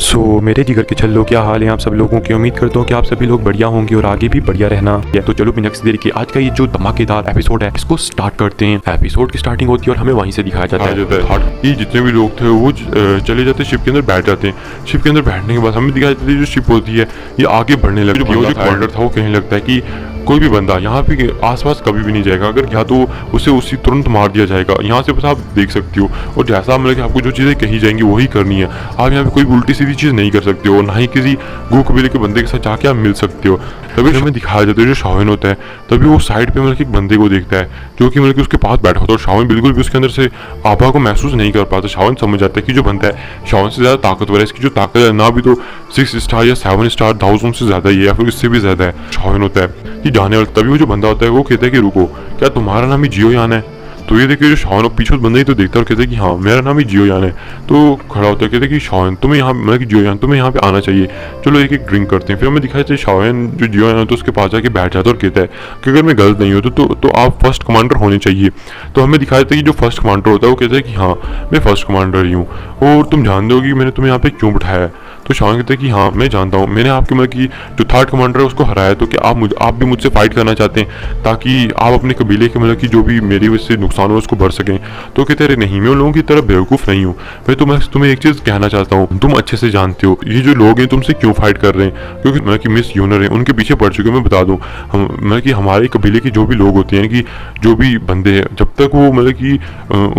मेरे जिगर के छल्लो, क्या हाल है आप सब लोगों की। उम्मीद करता हूँ कि आप सभी लोग बढ़िया होंगे और आगे भी बढ़िया रहना। तो चलो बिना किसी देरी के आज का ये जो धमाकेदार एपिसोड है इसको स्टार्ट करते हैं। एपिसोड की स्टार्टिंग होती है और हमें वहीं से दिखाया जाता है कि जितने भी लोग थे वो चले जाते शिप के अंदर बैठ जाते हैं। शिप के अंदर बैठने के बाद हमें दिखाई जाती है जो शिप होती है ये आगे बढ़ने लगती है। जो कमांडर था वो कहने लगता है कि कोई भी बंदा यहाँ पे आसपास कभी भी नहीं जाएगा, अगर गया तो उसे उसी तुरंत मार दिया जाएगा। यहाँ से बस आप देख सकते हो और जैसा मतलब कि आपको जो चीज़ें कही जाएंगी वही करनी है। आप यहाँ पे कोई उल्टी सीधी चीज़ नहीं कर सकते हो, ना ही किसी गो कबीले के बंदे के साथ जाके आप मिल सकते हो। तभी हमें दिखाया जाता है जो शाओन होता है, तभी वो साइड पे मतलब एक बंदे को देखता है जो कि मतलब कि उसके पास बैठा होता है और शाओन बिल्कुल भी उसके अंदर से आभा को महसूस नहीं कर पाता। शाओन समझ जाता है कि जो बंदा है शाओन से ज़्यादा ताकतवर है, इसकी जो ताकत है ना भी तो 6 स्टार या 7 स्टार दाउजों से ज़्यादा ही है या फिर इससे भी ज़्यादा है। शाओन होता है कि जाने वाला, तभी वो जो बंदा होता है वो कहता है कि रुको, क्या तुम्हारा नाम ही जियो यान है? तो ये देखिए जो शाओन पीछे बंदा ही तो देखता है और कहता है कि हाँ मेरा नाम ही जियो यान है। तो खड़ा होता है, कहते हैं कि शाओन तुम्हें यहाँ मतलब कि जियो यान तुम्हें यहाँ पे आना चाहिए, चलो एक एक ड्रिंक करते हैं। फिर हमें दिखाई जाता है शाओन जो जियो यान है तो उसके पास जाके बैठ जाता है और कहता है कि अगर मैं गलत नहीं हूँ तो आप फर्स्ट कमांडर होने चाहिए। तो हमें दिखाया जाता है कि जो फर्स्ट कमांडर होता है वो कहता है कि हाँ मैं फर्स्ट कमांडर ही हूँ और तुम जानते हो कि मैंने तुम्हें यहाँ पे क्यों बिठाया है। तो शाओन कहते हैं कि हाँ मैं जानता हूँ, मैंने आपके मतलब कि जो थर्ड कमांडर है उसको हराया, तो क्या आप भी मुझसे फाइट करना चाहते हैं ताकि आप अपने कबीले के मतलब कि जो भी मेरी वजह से नुकसान हो उसको भर सकें। तो कहते अरे नहीं, मैं उन लोगों की तरह बेवकूफ़ नहीं हूँ। मैं तुम्हें एक चीज़ कहना चाहता हूँ, तुम अच्छे से जानते हो ये जो लोग हैं तुमसे क्यों फाइट कर रहे हैं, क्योंकि मतलब कि मिस यूनर है उनके पीछे पड़ चुके हैं। मैं बता दूँ हम मतलब कि हमारे कबीले के जो भी लोग होते हैं कि जो भी बंदे हैं, जब तक वो मतलब कि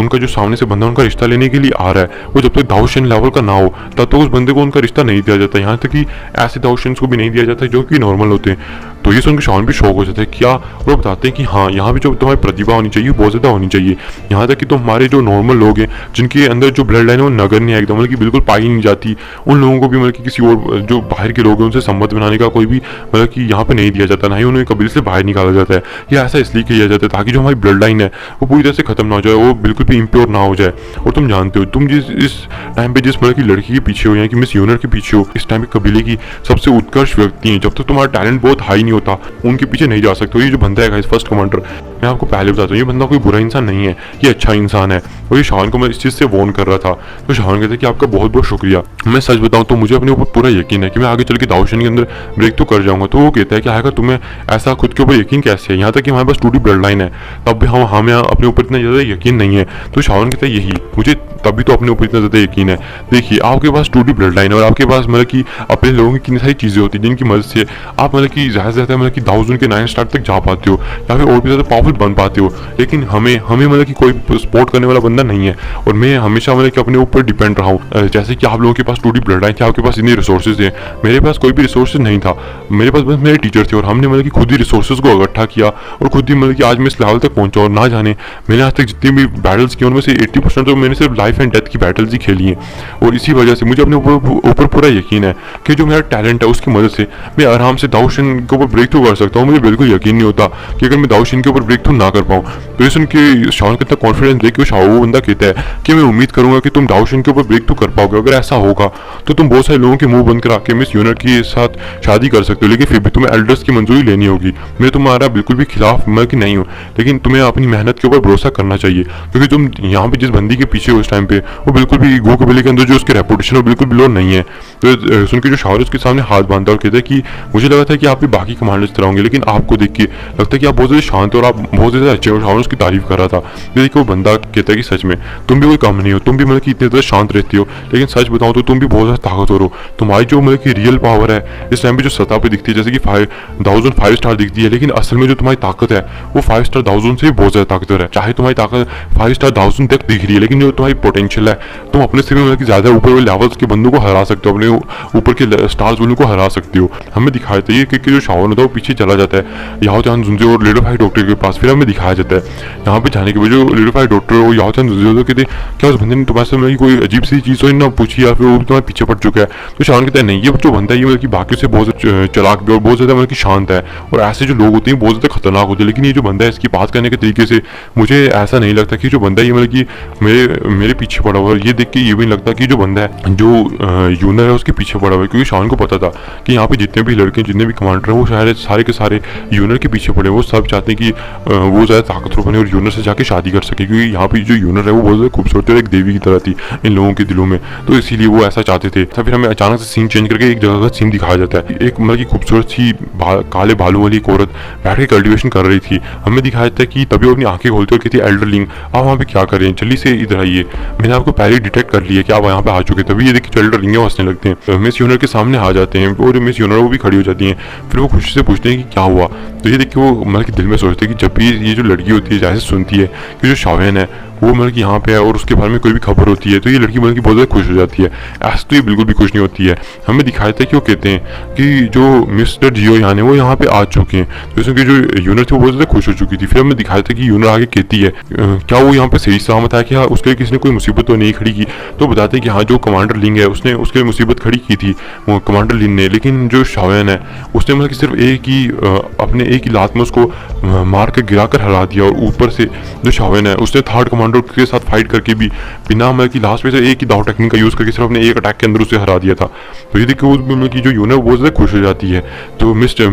उनका जो सामने से बंदा उनका रिश्ता लेने के लिए आ रहा है वो जब तक दाऊशन लेवल का ना हो तब तक उस बंदे को उनका रिश्ता नहीं दिया जाता। यहाँ तक कि ऐसे दाऊशंस को भी नहीं दिया जाता जो कि नॉर्मल होते हैं। तो ये सुनकर शाओन भी शौक हो जाता है क्या, और वो बताते हैं कि हाँ यहाँ भी जो तुम्हारी प्रतिभा होनी चाहिए बहुत ज़्यादा होनी चाहिए। यहाँ तक कि तो हमारे जो नॉर्मल लोग हैं जिनके अंदर जो ब्लड लाइन है वो नगण्य है एकदम, मतलब कि बिल्कुल पाई नहीं जाती, उन लोगों को भी मतलब कि किसी और जो बाहर के लोग हैं उनसे संबंध बनाने का कोई भी मतलब कि यहाँ पे नहीं दिया जाता, ना ही उन्हें कबीले से बाहर निकाला जाता है। यह ऐसा इसलिए किया जाता है ताकि जो हमारी ब्लड लाइन है वो पूरी तरह से खत्म ना हो जाए, वो बिल्कुल भी इम्प्योर ना हो जाए। और तुम जानते हो तुम इस टाइम पे जिस मतलब की लड़की के पीछे हो, यानी कि मिस यूनर के पीछे हो, इस टाइम पे कबीले की सबसे उत्कृष्ट व्यक्ति हैं। जब तक तुम्हारा टैलेंट बहुत हाई नहीं होता उनके पीछे नहीं जा सकते। ये जो बंदा है फर्स्ट कमांडर, मैं आपको पहले बताता हूँ ये बंदा कोई बुरा इंसान नहीं है, ये अच्छा इंसान है। और ये शाओन को मैं इस चीज़ से वॉर्न कर रहा था। तो शाओन कहते हैं कि आपका बहुत बहुत शुक्रिया, मैं सच बताऊँ तो मुझे अपने ऊपर पूरा यकीन है कि मैं आगे चल के दाऊशन के अंदर ब्रेक तो कर जाऊंगा। तो वो कहता है कि आएगा तुम्हें ऐसा खुद के ऊपर यकीन कैसे है, यहाँ तक कि हमारे पास टूटी ब्लड लाइन है तब भी हमें अपने ऊपर इतना ज़्यादा यकीन नहीं है। तो शाओन कहता है यही मुझे तभी तो अपने ऊपर इतना ज़्यादा यकीन है। देखिए आपके पास टूटी ब्लड लाइन है और आपके पास मतलब कि अपने लोगों की कितनी सारी चीज़ें होती हैं जिनकी मदद से आप मतलब कि ज़्यादा से ज़्यादा मतलब कि 1000 के 9 स्टार तक जा पाते हो या फिर और भी ज़्यादा पावरफुल बन पाते हो। लेकिन हमें मतलब कि कोई सपोर्ट करने वाला बंदा नहीं है और मैं हमेशा मतलब कि अपने ऊपर डिपेंड रहा हूँ। जैसे कि आप लोगों के पास टूटी ब्लड लाइन थी, आपके पास इतनी रिसोर्सेज हैं, मेरे पास कोई भी रिसोर्सेज नहीं था, मेरे पास बस मेरे टीचर थे और हमने मतलब कि खुद ही रिसोर्सेज को इकट्ठा किया और खुद ही मतलब कि आज मैं इस लेवल तक पहुंचा। और ना जाने मैंने आज तक जितनी भी बैटल्स की उनमें से 80% तो मैंने सिर्फ लाइफ एंड डेथ की बैटल्स ही खेली हैं। और इसी वजह से मुझे अपने ऊपर पूरा यकीन है कि जो मेरा टैलेंट है उसकी मदद से मैं आराम से दाऊशन के ऊपर ब्रेक थ्रू कर सकता हूँ। मुझे बिल्कुल यकीन नहीं होता कि अगर मैं दाऊशन के ऊपर ब्रेक थ्रू ना कर पाऊँ। तो ये सुन के शाओन कितना कॉन्फिडेंस देख के वो बंदा कहता है कि मैं उम्मीद करूंगा कि तुम दाऊशन के ऊपर ब्रेक थ्रू कर पाओगे। अगर ऐसा होगा तो तुम बहुत सारे लोगों के मुंह बंद करा के मिस यूनर के साथ शादी कर सकते हो, लेकिन फिर भी तुम्हें एल्डर्स की मंजूरी लेनी होगी। मैं तुम्हारा बिल्कुल भी खिलाफ मैं कि नहीं हूँ, लेकिन तुम्हें अपनी मेहनत के ऊपर भरोसा करना चाहिए क्योंकि तुम यहाँ पे जिस बंदी के पीछे हो उस टाइम पे वो बिल्कुल भी गो कबीले के अंदर जो उसकी रेपुटेशन है वो बिल्कुल बिलो नहीं है। तो सुन के जो शाओन उसके सामने हाथ बांधता और कहता है कि मुझे लगा था कि आप भी बाकी कमांडर्स तरह होंगे, लेकिन आपको देख के लगता है कि आप बहुत ज़्यादा शांत और आप बहुत ज़्यादा अच्छे हो। शाओन उसकी तारीफ कर रहा था। देखिए वो बंदा कहता है कि सच में तुम भी कोई कम नहीं हो, तुम भी मतलब कि इतने ज़्यादा शांत रहती हो, लेकिन सच बताऊँ तो तुम भी बहुत ज़्यादा ताकतवर हो। तुम्हारी जो मतलब कि रियल पावर है इस टाइम पे जो सतह पे दिखती है जैसे कि 5 स्टार दिखती है, लेकिन असल में जो तुम्हारी ताकत है वो 5 स्टार 1000 से भी बहुत ज़्यादा ताकतवर है। चाहे तुम्हारी ताकत 5 स्टार 1000 तक दिख रही है, लेकिन जो तुम्हारी पोटेंशियल है तुम अपने से भी मतलब कि ज़्यादा ऊपर वाले लेवल्स के बंदों को हरा सकते हो, अपने ऊपर के स्टार्स वालों को हरा सकते हो। हमें दिखाया जाता है कि जो शाओन होता है वो पीछे चला जाता है याओ चान जुनजे और लिडोफाई डॉक्टर के पास। फिर हमें दिखाया जाता है यहाँ पे जाने के बाद जो लिडोफाई डॉक्टर और याओ चान जुनजे कहते क्या उस बंदे ने तुम्हारे से मतलब कोई अजीब सी चीज़ ना पूछी या फिर वो तुम्हारे पीछे पड़ चुका है। तो शाओन कहता है नहीं, ये जो बंदा है ये मतलब कि बाकी से बहुत चलाक भी और बहुत ज़्यादा मतलब कि शांत है और ऐसे जो लोग होते हैं बहुत ज़्यादा खतरनाक होते हैं, लेकिन ये जो बंदा है इसकी बात करने के तरीके से मुझे ऐसा नहीं लगता कि जो बंदा है ये मतलब कि मेरे पीछे पड़ा हुआ है। ये देख के ये भी नहीं लगता कि जो बंदा है जो यूनर है उसके पीछे पड़ा हुआ है, क्योंकि शान को पता था कि यहाँ पे जितने भी लड़के जितने भी कमांडर हैं वो शायद सारे के सारे यूनर के पीछे पड़े। वो सब चाहते हैं कि वो ज़्यादा ताकतवर बने और यूनर से जाके शादी कर सके, क्योंकि यहाँ पे जो यूनर है वो बहुत ज़्यादा खूबसूरत और एक देवी की तरह थी इन लोगों के दिलों में, तो इसीलिए वो ऐसा चाहते थे। फिर हमें अचानक से सीन चेंज करके एक जगह का सीन दिखाया जाता है। एक मतलब की खूबसूरत सी काले बालों वाली एक औरत बैठ के कल्टिवेशन कर रही थी। हमें दिखाया जाता है कि तभी वो अपनी आंखें खोलती और कहती है एल्डरलिंग आप वहाँ पे क्या कर रहे हैं, जल्दी से इधर आइए, मैंने आपको पहले डिटेक्ट कर लिया कि आप यहाँ पे आ चुके। तभी ये देखिए एल्डरलिंग हंसने लगते हैं, मिस यूनर के सामने आ जाते हैं और मिस यूनर वो भी खड़ी हो जाती हैं। फिर वो खुशी से पूछते हैं कि क्या हुआ। तो ये देखिए वो मतलब कि दिल में सोचते हैं कि जब भी ये जो लड़की होती है जैसे सुनती है कि जो शावेन है वो मतलब कि यहाँ पे है और उसके बारे में कोई भी खबर होती है तो ये लड़की मतलब कि बहुत ज़्यादा खुश हो जाती है। ऐसे तो ये बिल्कुल भी खुश नहीं होती है। हमें दिखाया था कि वो कहते हैं कि जो मिस्टर जियो यान है वो यहाँ पे आ चुके हैं, तो इसमें जो यूनर थी वो बहुत ज़्यादा खुश हो चुकी थी। फिर हमें दिखाया था कि यूनर आगे कहती है क्या वो यहाँ पे सही सलामत है, कि हाँ उसके लिए किसी ने कोई मुसीबत तो नहीं खड़ी की। तो बताते हैं कि हाँ जो कमांडर लिंग है उसने उसके लिए मुसीबत खड़ी की थी वो कमांडर लिंग ने, लेकिन जो शावेन है उसने मतलब कि सिर्फ एक ही अपने एक ही लात में उसको मार कर गिरा कर हरा दिया। और ऊपर से जो शावेन है उसने थर्ड कमांडर के साथ फाइट करके भी बिना मतलब कि लास्ट में से एक ही दाव टेक्निक का यूज़ करके सिर्फ अपने एक अटैक के अंदर उसे हरा दिया था। तो ये देखिए मतलब कि जो यूनर बहुत ज़्यादा खुश हो जाती है। तो मिस्टर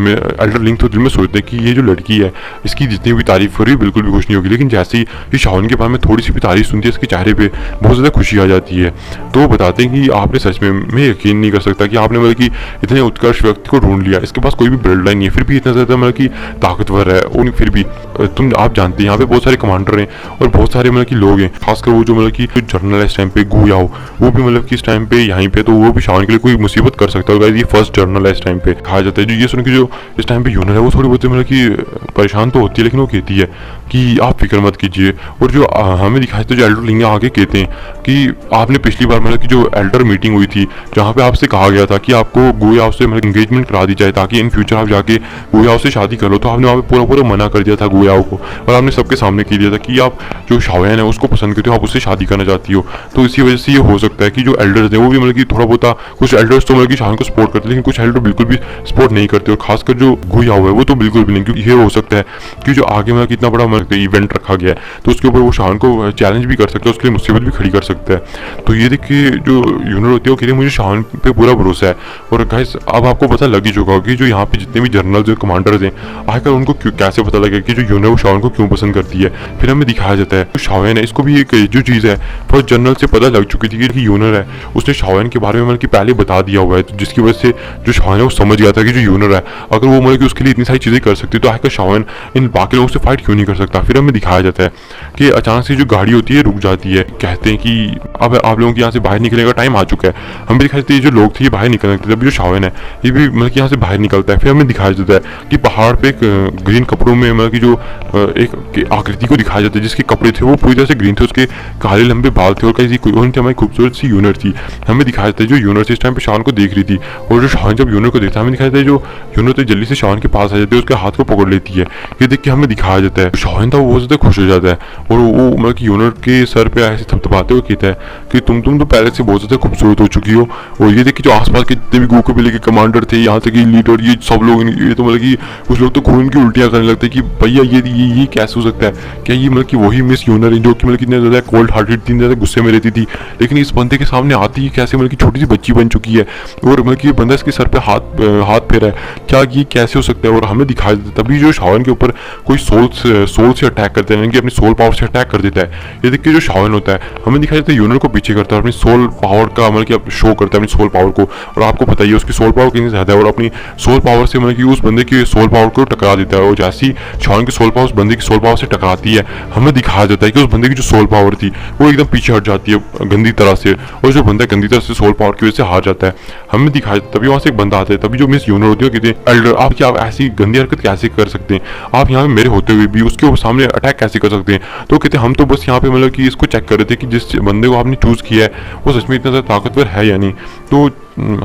एल्डरलिंग तो दिल में सोचते हैं कि ये जो लड़की है इसकी जितनी भी तारीफ करी बिल्कुल भी खुश नहीं होगी, लेकिन जैसे ही ये शावेन के बारे में थोड़ी सी भी तारीफ सुनती है इसके चेहरे पे बहुत ज़्यादा खुशी आ जाती है। तो वो बताते हैं कि आपने सच में मैं यकीन नहीं कर सकता कि आपने मतलब कि इतने उत्कर्ष व्यक्ति को ढूंढ लिया, इसके पास कोई भी ब्लड लाइन नहीं है, फिर भी इतना ज़्यादा मतलब कि ताकतवर है। और फिर भी आप जानते हैं यहाँ पे बहुत सारे कमांडर हैं और बहुत सारे मतलब कि लोग हैं, खासकर वो जो मतलब कि जर्नल है इस टाइम पे गुयाओ, वो भी मतलब कि इस टाइम पे यहीं पे तो वो भी शावेन के लिए कोई मुसीबत कर सकता है। ये फर्स्ट जर्नल है इस टाइम पे कहा जाता है। जो ये सुन के जो इस टाइम पे यूनर है वो थोड़ी बहुत मतलब कि परेशान तो होती है, लेकिन वो कहती है कि आप फिक्र मत कीजिए। और जो हमें दिखाई तो जो एल्डर लिंग आगे कहते हैं कि आपने पिछली बार मतलब कि जो एल्डर मीटिंग हुई थी जहाँ पे आपसे कहा गया था कि आपको गुयाओ से मतलब इंगेजमेंट करा दी जाए ताकि इन फ्यूचर आप जाके गुयाओ से शादी कर लो, तो आपने वहाँ पे पूरा पूरा मना कर दिया था गुयाओ को और आपने सबके सामने कह दिया था कि आप जो शावेन है उसको पसंद करते हो, आप उससे शादी करना चाहती हो। तो इसी वजह से ये हो सकता है कि जो एल्डर्स हैं वो भी मतलब कि थोड़ा बहुत कुछ एल्डर्स तो मतलब कि शावेन को सपोर्ट करते हैं, लेकिन कुछ एल्डर बिल्कुल भी सपोर्ट नहीं करते और खासकर जो गुयाओ है वो तो बिल्कुल भी नहीं, क्योंकि ये हो सकता है कि जो आगे मतलब इतना बड़ा मतलब इवेंट रखा गया है तो उसके ऊपर वो शावेन को चैलेंज भी कर सकता है, उसके लिए मुसीबत भी खड़ी कर सकता है। तो ये देखिए जो यूनर होती है वो कहती है मुझे शावेन पे पूरा भरोसा है। और गाइस अब आपको पता लग ही चुका होगा कि जो यहाँ पे जितने भी जनरल्स और कमांडर्स हैं आखिर उनको कैसे पता लगे कि जो यूनर वो शावेन को क्यों पसंद करती है। फिर हमें दिखाया जाता है शावेन है इसको भी एक जो चीज़ है फर्स्ट जनरल से पता लग चुकी थी कि यूनर है उसने शावेन के बारे में मतलब कि पहले बता दिया हुआ है, तो जिसकी वजह से जो शावेन है वो समझ गया था कि जो यूनर है अगर वो मतलब कि उसके लिए इतनी सारी चीज़ें कर सकती है तो आखिर शावेन इन बाकी लोगों से फाइट क्यों नहीं कर सकता। फिर हमें दिखाया जाता है कि अचानक से जो गाड़ी होती है रुक जाती है, कहते हैं कि अब आप लोगों के यहाँ से बाहर निकलने का टाइम आ चुका है। हमें दिखाया जाता है जो लोग थे ये बाहर निकलने लगते थे, अभी जो शावेन है ये भी मतलब कि यहाँ से बाहर निकलता है। फिर हमें दिखाया जाता है कि पहाड़ पे एक ग्रीन कपड़ों में मतलब कि जो एक आकृति को दिखाया जाता है जिसके कपड़े थे वो पूरी तरह से ग्रीन थे, उसके काले लंबे बाल थे और कहीं कोई हमारी खूबसूरत सी यूनर थी। हमें दिखाया जाता है जो यूनर थी इस टाइम पे शावेन को देख रही थी और जो शावेन जब यूनर को देखता है हमें दिखाया जाता है जो यूनर तो जल्दी से शावेन के पास आ जाती है, उसके हाथ को पकड़ लेती है। ये देख के हमें दिखाया जाता है शावेन था वो बहुत ज़्यादा खुश हो जाता है और वो मतलब कि यूनर के सर पे ऐसे थपथपाते हुए कहता है कि तुम तो पहले से बहुत ज़्यादा खूबसूरत हो चुकी हो। और ये देख के जो आसपास के जितने भी गो कबीले के कमांडर थे यहाँ तक कि लीडर ये सब लोग ये तो मतलब कि कुछ लोग तो खून की उल्टियाँ करने लगते हैं कि भैया ये कैसे हो सकता है, क्या ये मतलब कि वही मिस यूनर है जो कि मतलब कितने ज़्यादा कोल्ड हार्टेड इतनी ज़्यादा गुस्से में रहती थी, लेकिन इस बंदे के सामने आती ही कैसे मतलब कि छोटी सी बच्ची बन चुकी है और मतलब कि ये बंदा इसके सर पे हाथ फेरा है, क्या ये कैसे हो सकता है। और हमें दिखाया देता है तभी जो शावेन के ऊपर कोई सोल से अटैक करते हैं, अपनी सोल पावर से अटैक कर देता है। ये देखिए जो शावेन होता है हमें दिखाया जाता है यूनर को पीछे करता है, अपनी सोल पावर का मतलब कि शो करता है अपनी सोल पावर को, और आपको पता ही है उसकी सोल पावर कितनी ज़्यादा है और अपनी सोल पावर से मतलब कि उस बंदे की सोल पावर को टकरा देता है। और जैसे ही शावेन की सोल पावर उस बंदे की सोल पावर से टकराती है हमें दिखाया जाता है कि उस बंदे की जो सोल पावर थी वो एकदम पीछे हट जाती है गंदी तरह से, और जो बंदा गंदी तरह से सोल पावर की वजह से हार जाता है। हमें दिखाया तभी वहाँ से एक बंदा आता है, तभी जो मिस यूनर होती है कहते हैं एल्डर आप क्या ऐसी गंदी हरकत कैसे कर सकते हैं, आप यहाँ मेरे होते हुए भी उसके सामने अटैक कैसे कर सकते हैं। तो कहते हैं हम तो बस यहाँ पे मतलब कि इसको चेक कर रहे थे कि जिस बंदे को आपने चूज़ किया है वो सच में इतना ज़्यादा ताकतवर है या नहीं। तो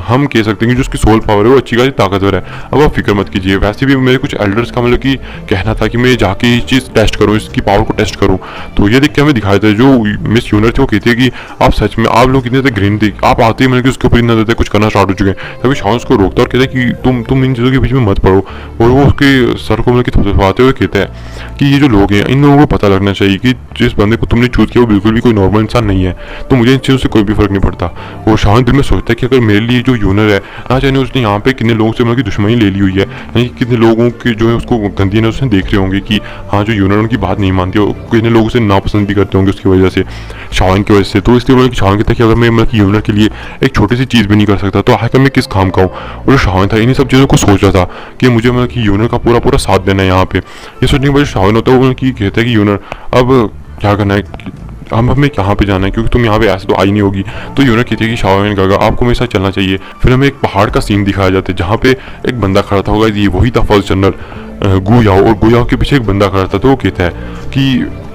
हम कह सकते हैं कि जो उसकी सोल पावर है वो अच्छी खासी ताकतवर है। अब आप फिक्र मत कीजिए। वैसे भी मेरे कुछ एल्डर्स का मतलब कि कहना था कि मैं जाके ये चीज़ टेस्ट करूँ, इसकी पावर को टेस्ट करूँ। तो ये देख के हमें दिखाया था जो मिस यूनर थी वो कहती है कि आप सच में आप लोग कितने ज़्यादा ग्रीन थे, आप आते ही मतलब कि उसके ऊपर इतना ज़्यादा कुछ करना स्टार्ट हो चुके हैं। तभी शावेन उसको रोकता और कहता है कि तुम इन चीज़ों के बीच में मत पड़ो, और वो उसके सर को मतलब कि थपथपाते हुए कहता है कि ये जो लोग हैं इन लोगों को पता लगना चाहिए कि जिस बंदे को तुमने चूज किया वो बिल्कुल भी कोई नॉर्मल इंसान नहीं है, तो मुझे इन चीज़ों से कोई भी फर्क नहीं पड़ता। और शावेन दिल में सोचता है कि अगर मेरे मेरे लिए जो यूनर है ना जाने उसने यहाँ पे कितने लोगों से मतलब की दुश्मनी ले ली हुई है, यानी कितने लोगों के जो है उसको गंदी नजर से देख रहे होंगे कि हाँ जो यूनर उनकी बात नहीं मानती, और कितने लोगों से नापसंद भी करते होंगे उसकी वजह से, शावन की वजह से। तो इसलिए मतलब शावन कहता है कि अगर मैं मतलब यूनर के लिए एक छोटी सी चीज़ भी नहीं कर सकता तो आखिर मैं किस काम का हूँ। और जो शावन था इन्हीं सब चीज़ों को सोच रहा था कि मुझे मतलब कि यूनर का पूरा पूरा साथ देना है यहाँ पे। ये सोचने के बाद शावन होता है वो मतलब कि कहता है कि यूनर अब क्या करना है, हम हमें कहाँ पे जाना है, क्योंकि तुम यहाँ पे ऐसे तो आई नहीं होगी। तो यूनर कहती है कि शावन कहा आपको मेरे साथ चलना चाहिए। फिर हमें एक पहाड़ का सीन दिखाया जाता है जहाँ पे एक बंदा खड़ा था, होगा ये वही था फर्स्ट जनरल गु याओ, और गु याओ के पीछे एक बंदा खड़ा था। तो वो कहता है कि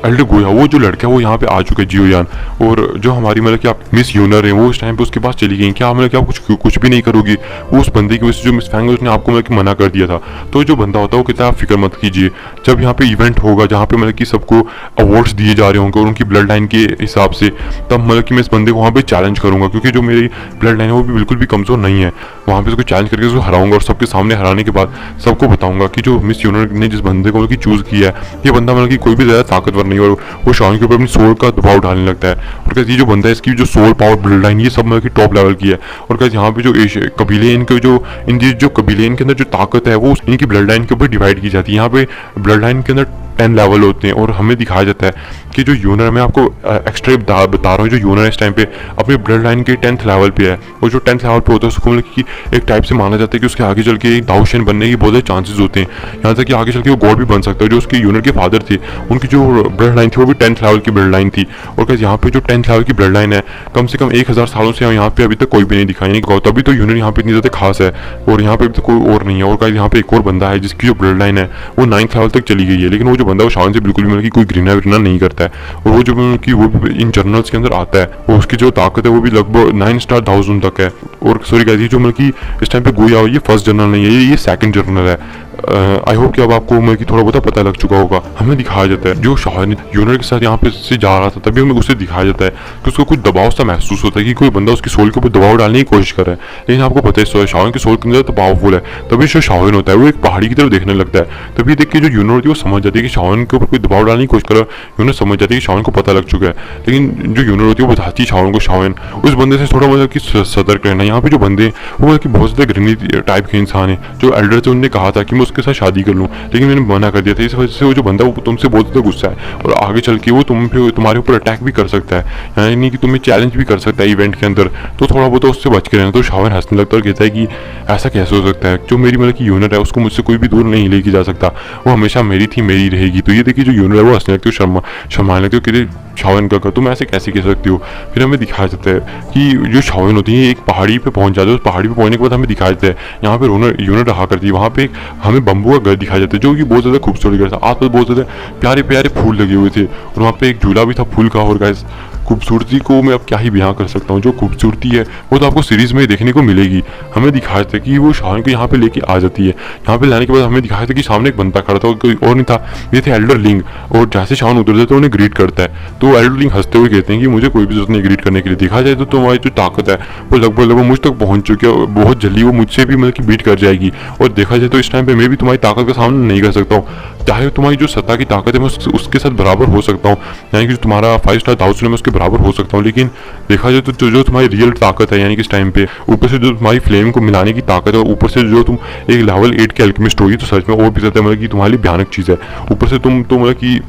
एल्डर गु याओ वो जो लड़का है वो यहाँ पे आ चुका है जियो यान, और जो हमारी मतलब कि आप मिस यूनर है वो उस टाइम पे उसके पास चली गई, क्या मतलब कि आप कुछ भी नहीं करोगी। वो उस बंदे की वजह से जो मिस फैंग है उसने आपको मतलब कि मना कर दिया था। तो जो बंदा होता है वो कहता है आप फिक्र मत कीजिए, जब यहाँ पे इवेंट होगा जहाँ पे मतलब कि सबको अवार्ड्स दिए जा रहे होंगे और उनकी ब्लड लाइन के हिसाब से, तब मतलब कि मैं इस बंदे को वहाँ पे चैलेंज करूंगा, क्योंकि जो मेरी ब्लड लाइन है वो भी बिल्कुल भी कमजोर नहीं है। वहाँ पे उसको चैलेंज करके उसको हराऊंगा, और सबके सामने हराने के बाद सबको बताऊंगा कि जो मिस यूनर ने जिस बंदे को मतलब कि चूज किया है ये बंदा मतलब कि कोई भी ज्यादा ताकतवर नहीं, और वो शावन के ऊपर अपनी सोल का दबाव डालने लगता है। और कहते ये जो बंदा है इसकी जो सोल पावर ब्लड लाइन ये सब मतलब कि टॉप लेवल की है। और कहते यहाँ पे जो कबीले इनके जो कबीले इनके अंदर जो ताकत है वो इनकी ब्लड लाइन के ऊपर डिवाइड की जाती है। यहाँ पे ब्लड लाइन के अंदर 10 लेवल होते हैं, और हमें दिखाया जाता है कि जो यूनर, मैं आपको एक्स्ट्रा बता रहा हूँ, जो यूनर इस टाइम पे अपने ब्लड लाइन के 10th लेवल पे है, और जो 10th लेवल पे होता है उसको मतलब कि एक टाइप से माना जाता है कि उसके आगे चल के एक दाऊशन बनने की बहुत ज़्यादा चांसेस होते हैं, यहाँ तक कि आगे चल के वो गॉड भी बन सकता है। जो उसके यूनर के फादर थे उनकी जो ब्लड लाइन थी वो भी 10th लेवल की ब्लड लाइन थी। और क्या यहाँ पे जो 10th लेवल की ब्लड लाइन है कम से कम 1000 सालों से यहाँ पे अभी तक कोई भी नहीं दिखाई नहीं, तभी तो यूनर यहाँ पे इतनी ज़्यादा खास है, और यहाँ पे अभी तक कोई और नहीं है। और यहाँ पे एक और बंदा है जिसकी जो ब्लड लाइन है वो 9th लेवल तक चली गई है, लेकिन वो जो बंदा वो शावन से बिल्कुल भी कोई घृणा विना नहीं करता है, और वो जो कि वो इन जर्नल्स के अंदर आता है, वो उसकी जो ताकत है वो भी लगभग 9 स्टार 1000 तक है। और सॉरी कहती है जो मतलब कि इस टाइम पे गु याओ ये फर्स्ट जर्नल नहीं है, ये सेकंड जर्नल है। आई होप कि अब आपको मतलब कि थोड़ा बहुत पता लग चुका होगा। हमें दिखाया जाता है जो शावन यूनर के साथ यहाँ पे से जा रहा था तभी हमें उसे दिखाया जाता है कि उसको कुछ दबाव सा महसूस होता है कि कोई बंदा उसकी सोल के ऊपर दबाव डालने की कोशिश कर रहा है। लेकिन आपको पता है शावन की सोल के अंदर तो पावरफुल है, तभी जो शावन होता है वो एक पहाड़ी की तरफ देखने लगता है। तभी देख के जो यूनर होती है वो समझ जाती है कि शावन के ऊपर कोई दबाव डालने की कोशिश कर रहा है। यूनर समझ जाती है कि शावन को पता लग चुका है, लेकिन जो यूनर होती है वो बताती है शावन को शावन उस बंदे से थोड़ा मतलब कि सतर्क रहना। यहाँ पे जो बंदे वो मतलब कि बहुत ज़्यादा घृणित टाइप के इंसान है। जो एल्डर थे उन्होंने कहा था कि मैं उसके साथ शादी कर लूँ, लेकिन मैंने मना कर दिया था। इस वजह से वो जो बंदा वो तुमसे बहुत ज़्यादा गुस्सा है, और आगे चल के वो तुम्हारे ऊपर अटैक भी कर सकता है, यानी कि तुम्हें चैलेंज भी कर सकता है इवेंट के अंदर। तो थोड़ा बहुत उससे बच के रहना। तो शावन हंसने लगता है और कहता है कि ऐसा कैसे हो सकता है, जो मेरी मतलब कि यूनर है उसको मुझसे कोई भी दूर नहीं लेके जा सकता, वो हमेशा मेरी थी मेरी रहेगी। तो ये देखिए जो यूनर है वो हंसने लगती है, शर्माने लगती है, कहते शावन का तुम ऐसे कैसे कह सकती हो। फिर हमें दिखाया जाता है कि जो शावन होती है एक पहाड़ी पे पहुंच जाते हैं, उस पहाड़ी पे पहुंचने के बाद हमें दिखाया जाता है यहाँ पे यूनर रहा करती है। वहाँ पे हमें बम्बू का घर दिखाया जाता है जो कि बहुत ज़्यादा खूबसूरत घर था, आसपास बहुत ज़्यादा प्यारे प्यारे फूल लगे हुए थे, और वहाँ पे एक झूला भी था फूल का। और गाइस खूबसूरती को मैं अब क्या ही बयां कर सकता हूँ, जो खूबसूरती है वो तो आपको सीरीज में देखने को मिलेगी। हमें दिखाया था कि वो शावन को यहाँ पे लेके आ जाती है। यहाँ पे लाने के बाद हमें दिखाया था कि सामने एक बंदा खड़ा था, कोई और नहीं था, ये थे एल्डर लिंग। और जैसे शावन उतर जाता है उन्हें ग्रीट करता है, तो एल्डर लिंग हंसते हुए कहते हैं कि मुझे कोई भी जरूरत नहीं ग्रीट करने के लिए। देखा जाए तो तुम्हारी जो ताकत है वो लगभग मुझ तक पहुंच चुकी है, बहुत जल्दी वो मुझसे भी मतलब कि बीट कर जाएगी। और देखा जाए तो इस टाइम पे मैं भी तुम्हारी ताकत का सामना नहीं कर सकता हूँ, चाहे तुम्हारी जो सत्ता की ताकत है मैं उसके साथ बराबर हो सकता हूँ, यानी कि तुम्हारा 5 स्टार दाऊद मैं उसके बराबर हो सकता हूँ। लेकिन देखा जाए तो जो तुम्हारी रियल ताकत है, यानी कि इस टाइम पे ऊपर से जो तुम्हारी फ्लेम को मिलाने की ताकत है, और ऊपर से जो तुम एक लेवल 8 के अल्केमिस्ट होगी, तो सच में और भी ज़्यादा मतलब कि तुम्हारी भयानक चीज़ है। ऊपर से तुम तो मतलब कि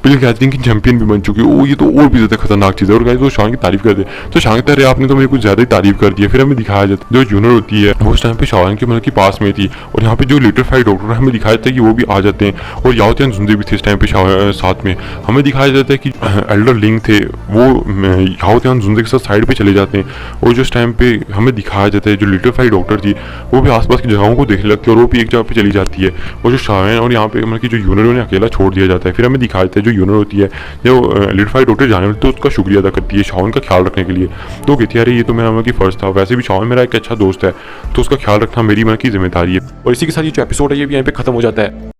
पिल गैदरिंग की चैंपियन भी बन चुकी है, वो ये तो और भी ज़्यादा खतरनाक चीज़ है। और गाइस वो शावन की तारीफ करते हैं, तो शावन कहता है आपने तो मेरे कुछ ज़्यादा ही तारीफ कर दी है। फिर हमें दिखाया जाता है जो यूनर होती है वो उस टाइम पे शावन के मतलब कि पास में थी, और यहाँ पे जो लिटरफाइड डॉक्टर है हमें दिखाया जाता है कि वो भी आ जाते हैं, और याओतियान जुंदे भी थे इस टाइम पे साथ में। हमें दिखाया जाता है कि एल्डर लिंग थे वो याओतियान जुंदे के साथ साइड पे चले जाते हैं, और जो इस टाइम पे हमें दिखाया जाता है जो लिटरफाइड डॉक्टर थी वो भी आसपास की जगहों को देखने लगती है, और वो भी एक जगह पे चली जाती है। और जो शावन और यहाँ पे मतलब कि जो यूनर उन्हें अकेला छोड़ दिया जाता है। फिर हमें दिखाया जाता है जो यूनर होती है जो लिटरफाइड डॉक्टर जाने वाले तो उसका शुक्रिया अदा करती है शावन का ख्याल रखने के लिए। तो कहती है अरे ये तो मेरा मतलब कि फर्ज था, वैसे भी शावन मेरा एक अच्छा दोस्त है, तो उसका ख्याल रखना मेरी मतलब की जिम्मेदारी है। और इसी के साथ ये जो एपिसोड है ये भी यहाँ पे खत्म हो जाता है।